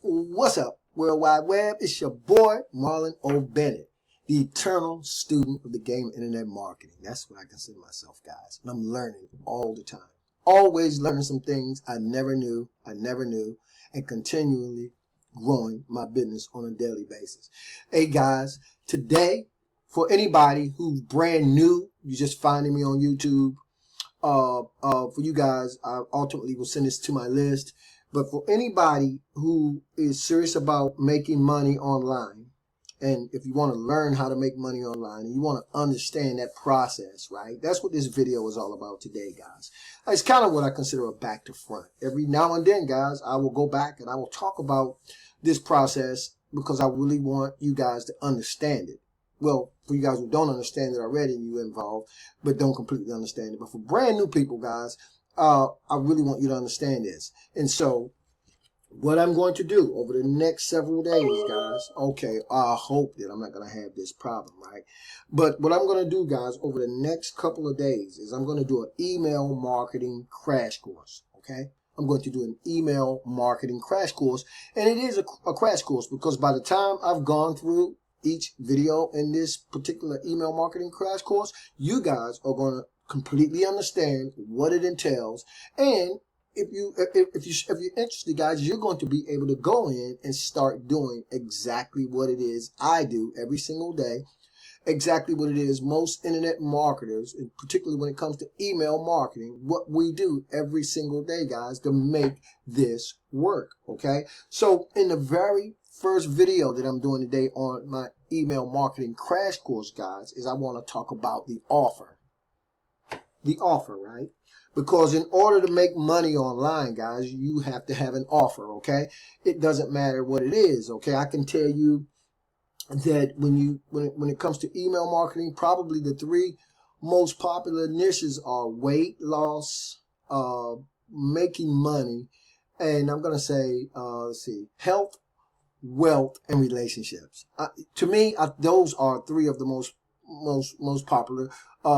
What's up, World Wide Web? It's your boy, Marlon O Bennett, the eternal student of the game of internet marketing. That's what I consider myself, guys. And I'm learning all the time. Always learning some things I never knew, and continually growing my business on a daily basis. Hey, guys, today, for anybody who's brand new, you're just finding me on YouTube, for you guys, I ultimately will send this to my list. But for anybody who is serious about making money online, and if you want to learn how to make money online and you want to understand that process, right? That's what this video is all about today, guys. It's kind of what I consider a back to front. Every now and then, guys, I will go back and I will talk about this process because I really want you guys to understand it. Well, for you guys who don't understand it already, you involved, but don't completely understand it. But for brand new people, guys, I really want you to understand this. And so what I'm going to do over the next several days, guys, okay, I hope that I'm not going to have this problem, right? But what I'm going to do, guys, over the next couple of days is I'm going to do an email marketing crash course, okay? I'm going to do an email marketing crash course, and it is a crash course because by the time I've gone through each video in this particular email marketing crash course, you guys are going to completely understand what it entails. And if you're interested, guys, you're going to be able to go in and start doing exactly what it is I do every single day, exactly what it is most internet marketers, and particularly when it comes to email marketing, what we do every single day, guys, to make this work, okay? So in the very first video that I'm doing today on my email marketing crash course, guys, is I want to talk about the offer. The offer, right? Because in order to make money online, guys, you have to have an offer, okay? It doesn't matter what it is, okay? I can tell you that when it comes to email marketing, probably the three most popular niches are weight loss, making money, and I'm going to say, let's see, health, wealth, and relationships. To me, those are three of the most popular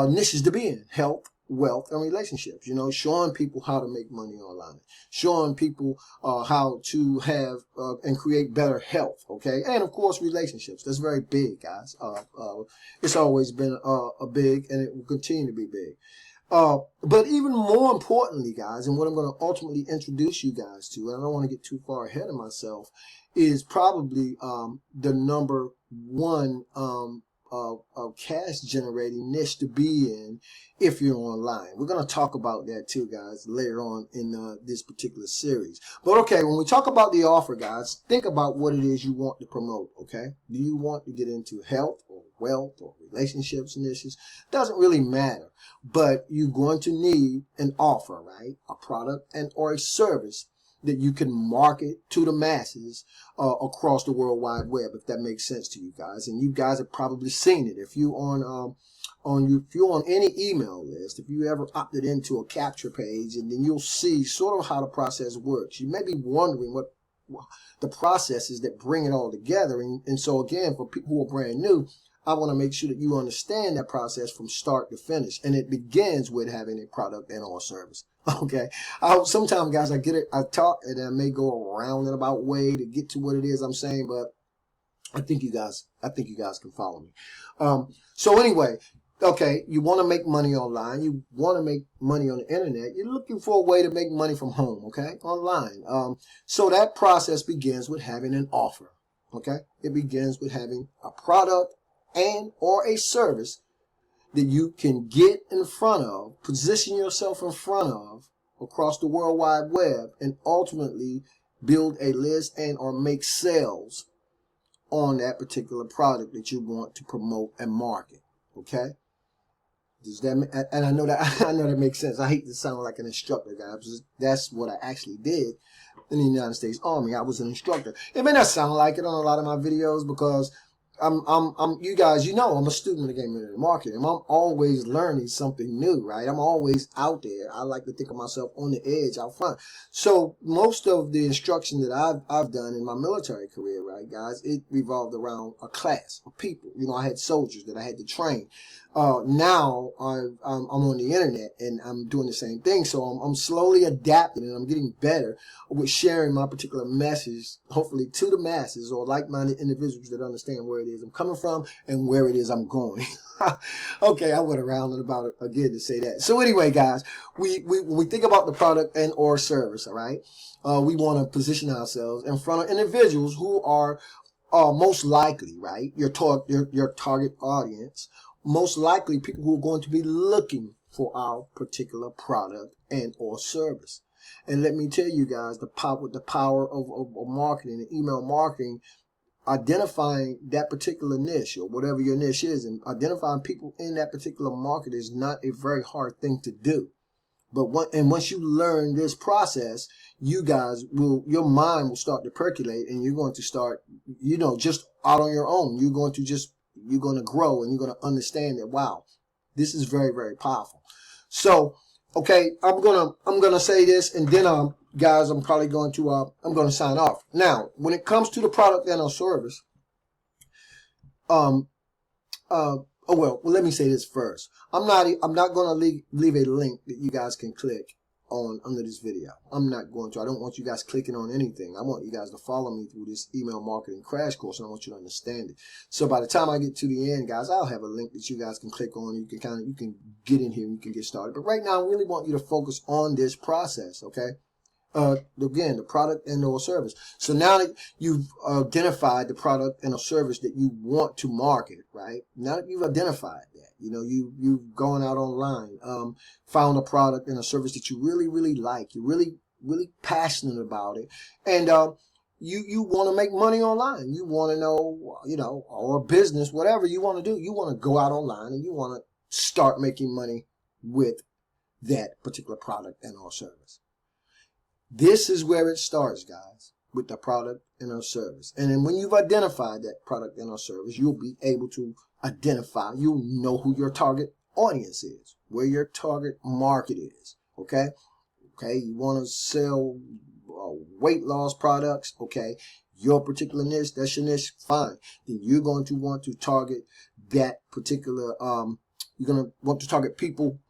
niches to be in: health, wealth, and relationships. You know, showing people how to make money online, showing people how to have and create better health, okay? And of course, relationships. That's very big, guys. It's always been a big, and it will continue to be big. But even more importantly, guys, and what I'm going to ultimately introduce you guys to, and I don't want to get too far ahead of myself, is probably the number one cash generating niche to be in if you're online. We're going to talk about that too, guys, later on in this particular series. But okay, when we talk about the offer, guys, think about what it is you want to promote, okay? Do you want to get into health or wealth or relationships niches? Doesn't really matter, but you're going to need an offer, right? A product and or a service that you can market to the masses across the World Wide Web, if that makes sense to you guys. And you guys have probably seen it. If you're on any email list, if you ever opted into a capture page, and then you'll see sort of how the process works. You may be wondering what the process is that bring it all together. And so again, for people who are brand new, I want to make sure that you understand that process from start to finish. And it begins with having a product and or service. Okay. Sometimes, guys, I talk and I may go around and about way to get to what it is I'm saying, but I think you guys can follow me. So anyway, okay, you want to make money online. You want to make money on the internet. You're looking for a way to make money from home, okay, online. So that process begins with having an offer, okay? It begins with having a product and or a service that you can get in front of, position yourself in front of across the World Wide Web, and ultimately build a list and or make sales on that particular product that you want to promote and market, okay? Does that, and I know that makes sense. I hate to sound like an instructor, guys. That's what I actually did in the United States Army. I was an instructor. It may not sound like it on a lot of my videos because you guys, you know, I'm a student of the game of marketing. I'm always learning something new, right? I'm always out there. I like to think of myself on the edge, out front. So most of the instruction that I've done in my military career, right, guys, it revolved around a class of people. You know, I had soldiers that I had to train. now I'm on the internet and I'm doing the same thing. So I'm slowly adapting and I'm getting better with sharing my particular message, hopefully to the masses or like-minded individuals that understand where it is I'm coming from and where it is I'm going. Okay, I went around and about it again to say that. So anyway, guys, when we think about the product and or service, all right, we want to position ourselves in front of individuals who are most likely, right, your target audience, most likely people who are going to be looking for our particular product and or service. And let me tell you guys, the power of marketing and email marketing, identifying that particular niche or whatever your niche is, and identifying people in that particular market is not a very hard thing to do. But once you learn this process, you guys your mind will start to percolate, and you're going to start, just out on your own. You're going to grow, and you're going to understand that, wow, this is very, very powerful. So, okay, I'm gonna say this, and then guys, I'm probably going to sign off. Now, when it comes to the product and or service, let me say this first. I'm not going to leave a link that you guys can click on under this video. I'm not going to. I don't want you guys clicking on anything. I want you guys to follow me through this email marketing crash course, and I want you to understand it. So by the time I get to the end, guys, I'll have a link that you guys can click on. You can get in here and you can get started. But right now, I really want you to focus on this process, okay? Again, the product and or service. So now that you've identified the product and a service that you want to market, right? Now that you've identified that, you've gone out online, found a product and a service that you really, really like, you're really, really passionate about it, and you want to make money online. You want to know, or business, whatever you want to do. You want to go out online and you want to start making money with that particular product and or service. This is where it starts, guys, with the product and our service. And then when you've identified that product and our service, you'll be able to you'll know who your target audience is, where your target market is, okay? Okay, you want to sell weight loss products, okay? Your particular niche, that's your niche, fine. Then you're going to want to target that particular, you're going to want to target people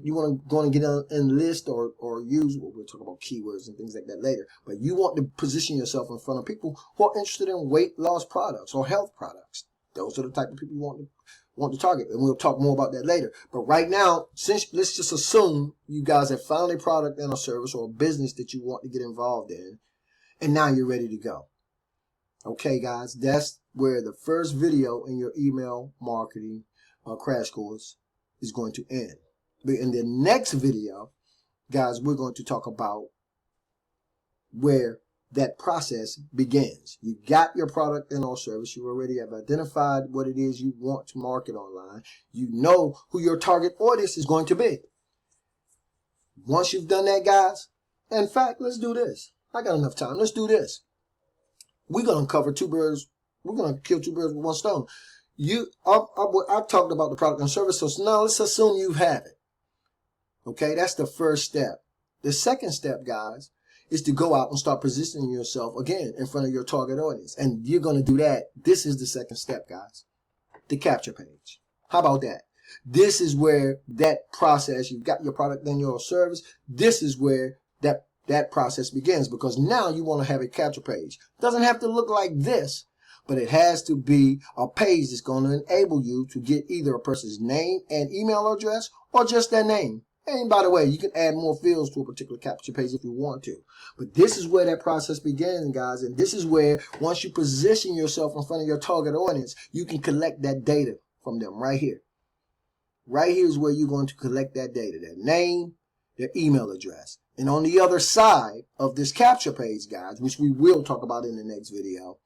you want to go and get on and list or use, we'll talk about keywords and things like that later, but you want to position yourself in front of people who are interested in weight loss products or health products. Those are the type of people you want to target, and we'll talk more about that later. But right now, let's just assume you guys have found a product and a service or a business that you want to get involved in, and now you're ready to go. Okay, guys, that's where the first video in your email marketing crash course is going to end. But in the next video, guys, we're going to talk about where that process begins. You got your product and or service. You already have identified what it is you want to market online. You know who your target audience is going to be. Once you've done that, guys, in fact, let's do this. I got enough time. Let's do this. We're going to cover two birds. We're going to kill two birds with one stone. I talked about the product and service, so now let's assume you have it. Okay, that's the first step. The second step, guys, is to go out and start positioning yourself again in front of your target audience. And you're going to do that. This is the second step, guys. The capture page. How about that? This is where that process, you've got your product and your service. This is where that process begins, because now you want to have a capture page. It doesn't have to look like this, but it has to be a page that's going to enable you to get either a person's name and email address or just their name. And by the way, you can add more fields to a particular capture page if you want to. But this is where that process begins, guys. And this is where, once you position yourself in front of your target audience, you can collect that data from them right here. Right here is where you're going to collect that data, their name, their email address. And on the other side of this capture page, guys, which we will talk about in the next video,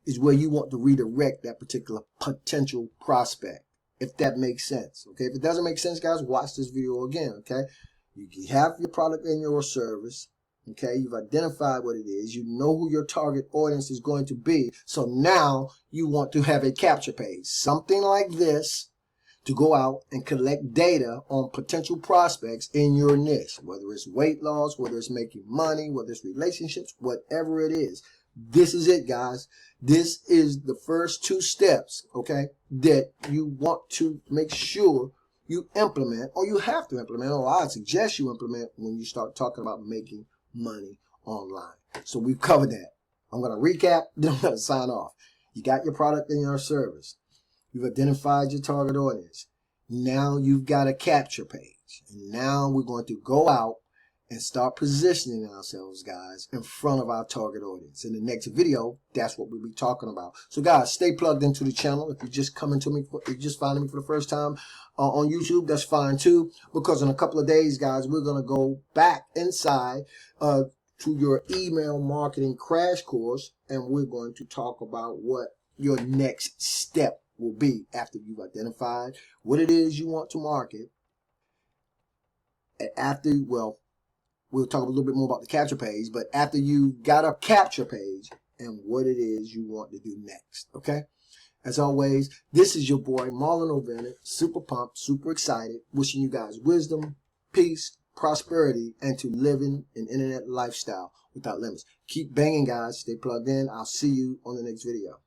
is where you want to redirect that particular potential prospect. If that makes sense, okay? If it doesn't make sense, guys, watch this video again, okay? You have your product and your service, okay? You've identified what it is. You know who your target audience is going to be. So now you want to have a capture page, something like this, to go out and collect data on potential prospects in your niche, whether it's weight loss, whether it's making money, whether it's relationships, whatever it is. This is it, guys. This is the first 2 steps, okay, that you want to make sure you implement, or you have to implement, or I suggest you implement when you start talking about making money online. So we've covered that. I'm going to recap, then I'm going to sign off. You got your product and your service. You've identified your target audience. Now you've got a capture page. And now we're going to go out and start positioning ourselves, guys, in front of our target audience. In the next video, that's what we'll be talking about. So, guys, stay plugged into the channel. If you're just coming to me, if you're just finding me for the first time on YouTube, that's fine too. Because in a couple of days, guys, we're going to go back inside to your email marketing crash course, and we're going to talk about what your next step will be after you've identified what it is you want to market. And after, well, we'll talk a little bit more about the capture page, but after you got a capture page and what it is you want to do next, okay? As always, this is your boy, Marlon O Bennett, super pumped, super excited, wishing you guys wisdom, peace, prosperity, and to living an internet lifestyle without limits. Keep banging, guys. Stay plugged in. I'll see you on the next video.